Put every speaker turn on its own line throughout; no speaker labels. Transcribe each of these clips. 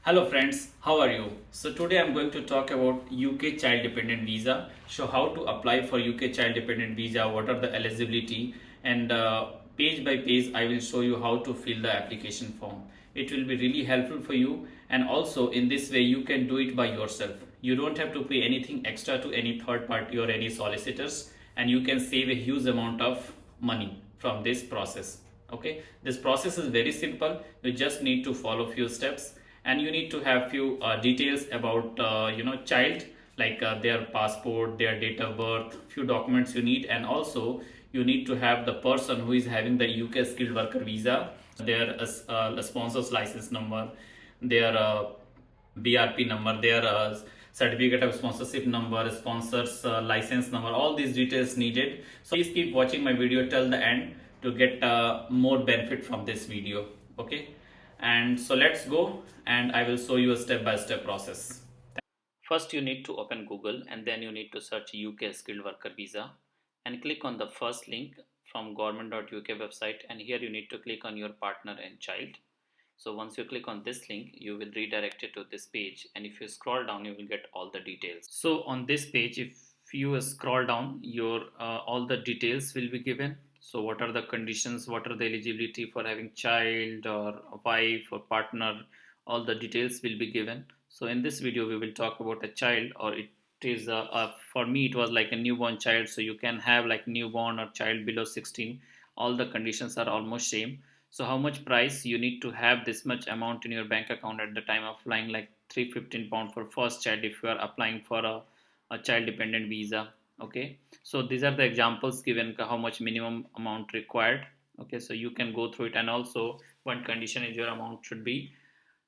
Hello friends, how are you? So today I'm going to talk about UK child dependent visa. So how to apply for UK child dependent visa, what are the eligibility, and page by page I will show you how to fill the application form. It will be really helpful for you, and also in this way you can do it by yourself. You don't have to pay anything extra to any third party or any solicitors, and you can save a huge amount of money from this process. Okay, this process is very simple. You just need to follow few steps, and you need to have few details about child, like their passport, their date of birth, few documents you need, and also you need to have the person who is having the UK skilled worker visa, their sponsor's license number, their BRP number, their certificate of sponsorship number, sponsors license number, all these details needed. So please keep watching my video till the end to get more benefit from this video. Okay, and so let's go, and I will show you a step by step process. First, you need to open Google, and then you need to search UK skilled worker visa and click on the first link from government.uk website, and here you need to click on your partner and child. So once you click on this link, you will redirect it to this page, and if you scroll down, you will get all the details. So on this page, if you scroll down, your all the details will be given. So what are the conditions, what are the eligibility for having child or a wife or partner, all the details will be given. So in this video we will talk about a child, or it is for me it was like a newborn child. So you can have like newborn or child below 16, all the conditions are almost same. So how much price you need to have this much amount in your bank account at the time of applying, like 315 pound for first child if you are applying for a child dependent visa. Okay, so these are the examples given how much minimum amount required. Okay, so you can go through it, and also one condition is your amount should be,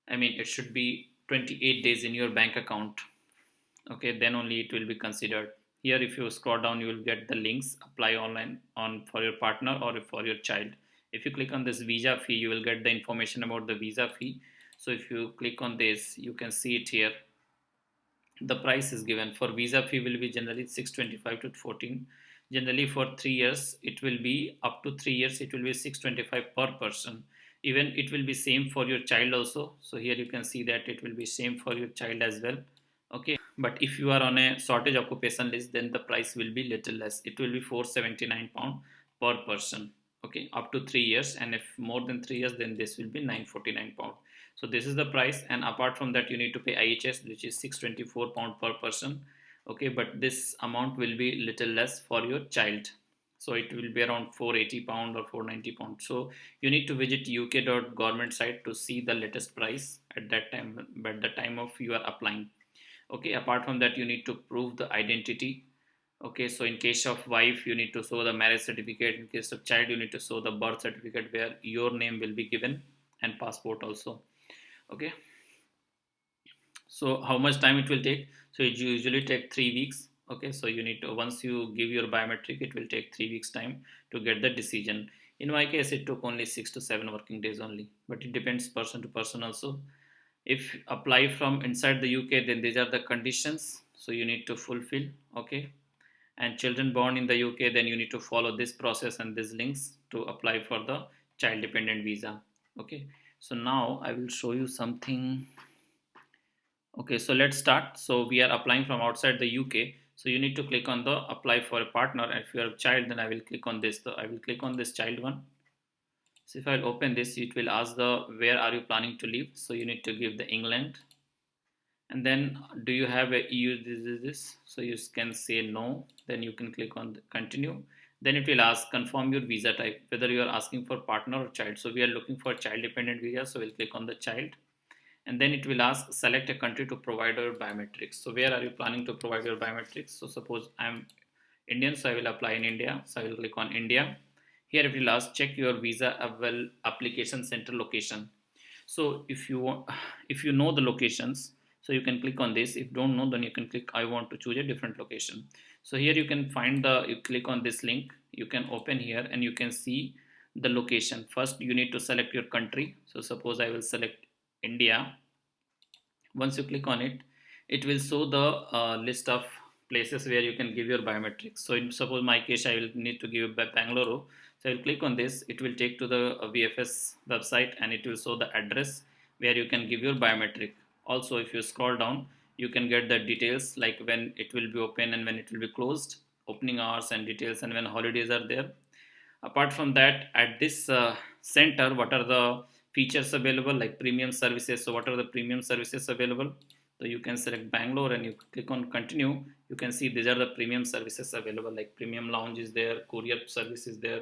I mean it should be 28 days in your bank account. Okay, then only it will be considered. Here if you scroll down, you will get the links apply online on for your partner or for your child. If you click on this visa fee, you will get the information about the visa fee. So if you click on this, you can see it here. The price is given for visa fee will be generally 625 to 14. Generally for 3 years it will be, up to 3 years it will be 625 per person. Even it will be same for your child also. So here you can see that it will be same for your child as well. Okay, but if you are on a shortage occupation list, then the price will be little less. It will be 479 pound per person. Okay, up to 3 years, and if more than 3 years, then this will be 949 pound. So this is the price, and apart from that you need to pay IHS, which is 624 pound per person. Okay, but this amount will be little less for your child. So it will be around 480 pound or 490 pound. So you need to visit uk.government site to see the latest price at that time, at the time of you are applying. Okay, apart from that you need to prove the identity. Okay, so in case of wife you need to show the marriage certificate. In case of child you need to show the birth certificate where your name will be given, and passport also. Okay, so how much time it will take? So it usually take 3 weeks. Okay, so you need to, once you give your biometric, it will take 3 weeks time to get the decision. In my case it took only 6 to 7 working days only, but it depends person to person also. If apply from inside the UK, then these are the conditions so you need to fulfill. Okay, and children born in the UK, then you need to follow this process and these links to apply for the child dependent visa. Okay, so now I will show you something. Okay, so let's start. So we are applying from outside the UK, so you need to click on the apply for a partner. If you are a child, then I will click on this. So I will click on this child one. So if I open this, it will ask the where are you planning to live. So you need to give the England, and then do you have a EU this. So you can say no, then you can click on the continue. Then it will ask confirm your visa type, whether you are asking for partner or child. So we are looking for child dependent visa, so we'll click on the child, and then it will ask select a country to provide your biometrics. So where are you planning to provide your biometrics? So suppose I'm Indian, so I will apply in India, so I will click on India. Here it will ask check your visa application center location. So if you want, if you know the locations, so you can click on this. If don't know, then you can click I want to choose a different location. So here you can find the, you click on this link, you can open here and you can see the location. First you need to select your country. So suppose I will select India. Once you click on it, it will show the list of places where you can give your biometrics. So in suppose my case I will need to give Bangalore. So I will click on this, it will take to the VFS website, and it will show the address where you can give your biometric. Also, if you scroll down, you can get the details like when it will be open and when it will be closed, opening hours and details, and when holidays are there. Apart from that, at this center, what are the features available like premium services? So what are the premium services available? So you can select Bangalore and you click on continue. You can see these are the premium services available, like premium lounge is there, courier service is there,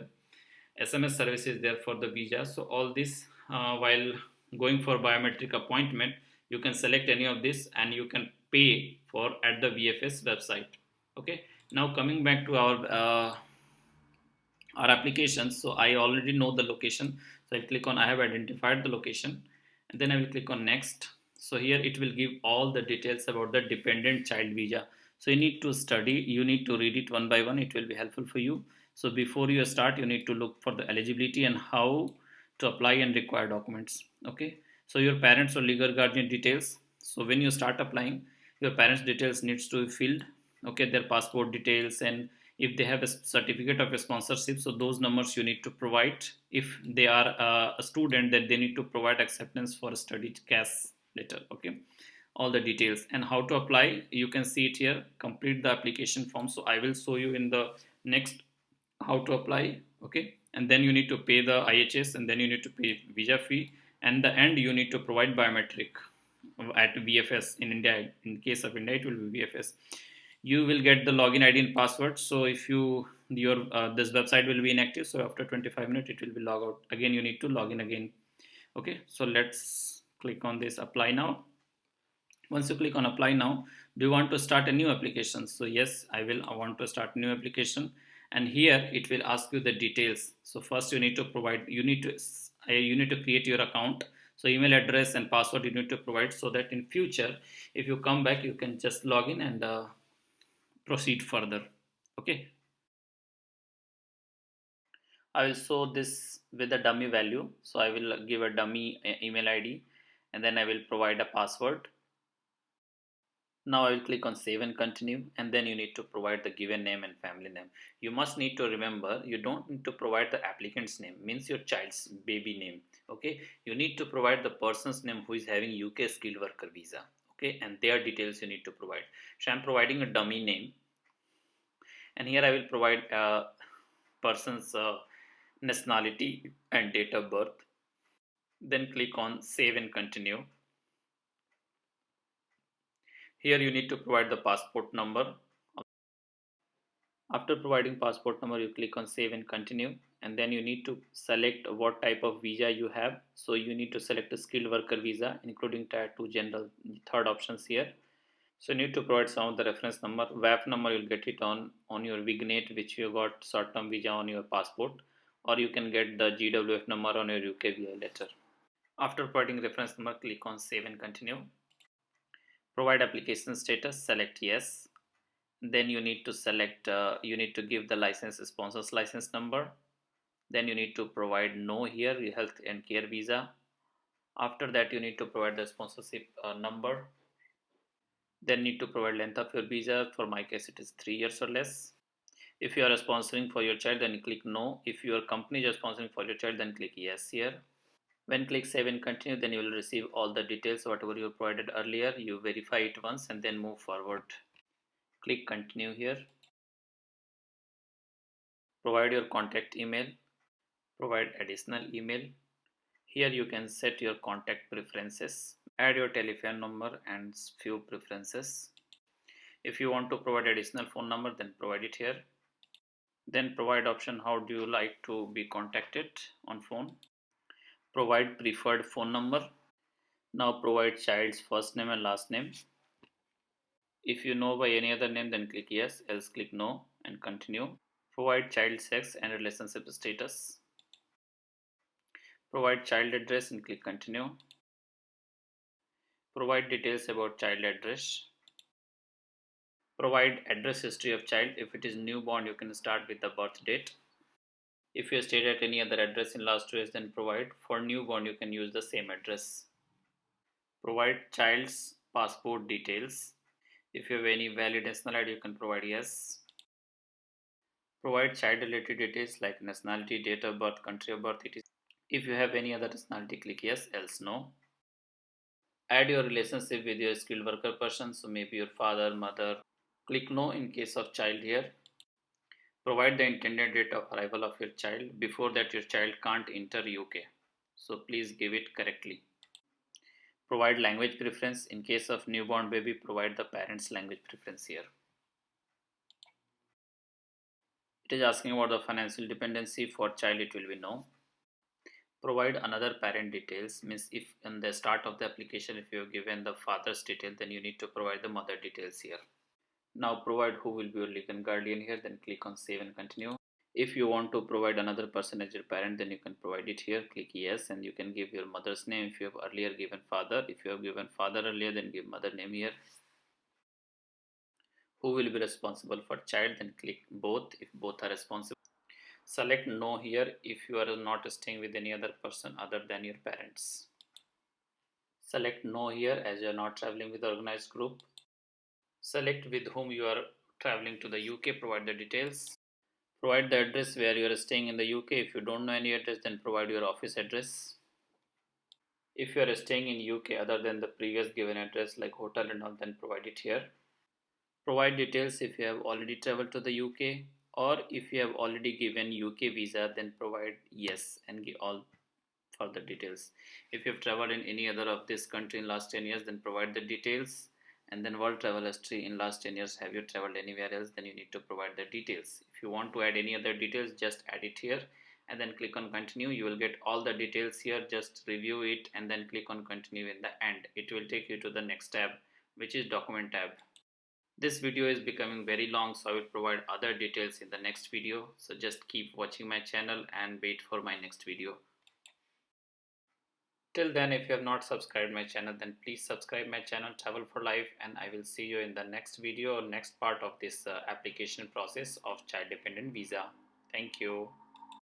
SMS service is there for the visa. So all this, while going for biometric appointment, you can select any of this and you can pay for at the VFS website. Okay. Now coming back to our applications. So I already know the location, so I click on I have identified the location, and then I will click on next. So here it will give all the details about the dependent child visa. So you need to study, you need to read it one by one, it will be helpful for you. So before you start, you need to look for the eligibility and how to apply and require documents. Okay, so your parents or legal guardian details. So when you start applying, your parents details needs to be filled. Okay, their passport details, and if they have a certificate of a sponsorship, so those numbers you need to provide. If they are a student, then they need to provide acceptance for a study cash letter. Okay, all the details and how to apply, you can see it here. Complete the application form. So I will show you in the next how to apply. Okay, and then you need to pay the IHS, and then you need to pay visa fee, and the end you need to provide biometric at VFS in India. In case of India, it will be VFS. You will get the login ID and password. So if your this website will be inactive, so after 25 minutes it will be log out again. You need to log in again. Okay, so let's click on this apply now. Once you click on apply now, do you want to start a new application? So yes, I want to start a new application, and here it will ask you the details. So first you need to provide, you need to create your account. So email address and password you need to provide, so that in future if you come back, you can just log in and proceed further. Okay, I will show this with a dummy value. So I will give a dummy email ID, and then I will provide a password. Now I will click on save and continue, and then you need to provide the given name and family name. You must need to remember, you don't need to provide the applicant's name, means your child's baby name. Okay, you need to provide the person's name who is having UK skilled worker visa. Okay, and their details you need to provide. So I'm providing a dummy name, and here I will provide a person's nationality and date of birth. Then click on save and continue. Here you need to provide the passport number. After providing passport number, you click on save and continue, and then you need to select what type of visa you have. So you need to select a skilled worker visa including tier 2 general, third options here. So you need to provide some of the reference number. WAP number you'll get it on your Vignette, which you got short term visa on your passport, or you can get the GWF number on your UK visa letter. After providing reference number, click on save and continue. Provide application status, select yes. Then you need to select, you need to give the license sponsor's license number. Then you need to provide no here, your health and care visa. After that, you need to provide the sponsorship number. Then need to provide length of your visa. For my case, it is 3 years or less. If you are sponsoring for your child, then you click no. If your company is sponsoring for your child, then click yes here. When click save and continue, then you will receive all the details whatever you provided earlier. You verify it once and then move forward. Click continue here. Provide your contact email. Provide additional email. Here you can set your contact preferences. Add your telephone number and few preferences. If you want to provide additional phone number, then provide it here. Then provide option how do you like to be contacted on phone. Provide preferred phone number. Now provide child's first name and last name. If you know by any other name, then click yes, else click no and continue. Provide child sex and relationship status. Provide child address and click continue. Provide details about child address. Provide address history of child. If it is newborn, you can start with the birth date. If you stayed at any other address in last 2 years, then provide. For newborn, you can use the same address. Provide child's passport details. If you have any valid national ID, you can provide yes. Provide child related details like nationality, date of birth, country of birth, etc. If you have any other nationality, click yes, else no. Add your relationship with your skilled worker person, so maybe your father, mother. Click no in case of child here. Provide the intended date of arrival of your child. Before that, your child can't enter UK, so please give it correctly. Provide language preference. In case of newborn baby, provide the parent's language preference here. It is asking about the financial dependency. For child, it will be no. Provide another parent details, means if in the start of the application if you have given the father's detail, then you need to provide the mother details here. Now provide who will be your legal guardian here, then click on save and continue. If you want to provide another person as your parent, then you can provide it here. Click yes, and you can give your mother's name if you have earlier given father. If you have given father earlier, then give mother name here. Who will be responsible for child, then click both if both are responsible. Select no here if you are not staying with any other person other than your parents. Select no here as you are not traveling with the organized group. Select with whom you are traveling to the UK. Provide the details. Provide the address where you are staying in the UK. If you don't know any address, then provide your office address. If you are staying in UK other than the previous given address like hotel and all, then provide it here. Provide details if you have already traveled to the UK, or if you have already given UK visa, then provide yes and give all further details. If you have traveled in any other of this country in last 10 years, then provide the details. And then world travel history in last 10 years, have you traveled anywhere else, then you need to provide the details. If you want to add any other details, just add it here and then click on continue. You will get all the details here. Just review it and then click on continue. In the end, it will take you to the next tab, which is document tab. This video is becoming very long, so I will provide other details in the next video. So just keep watching my channel and wait for my next video. Till then, if you have not subscribed my channel, then please subscribe my channel Travel for Life, and I will see you in the next video or next part of this application process of child dependent visa. Thank you.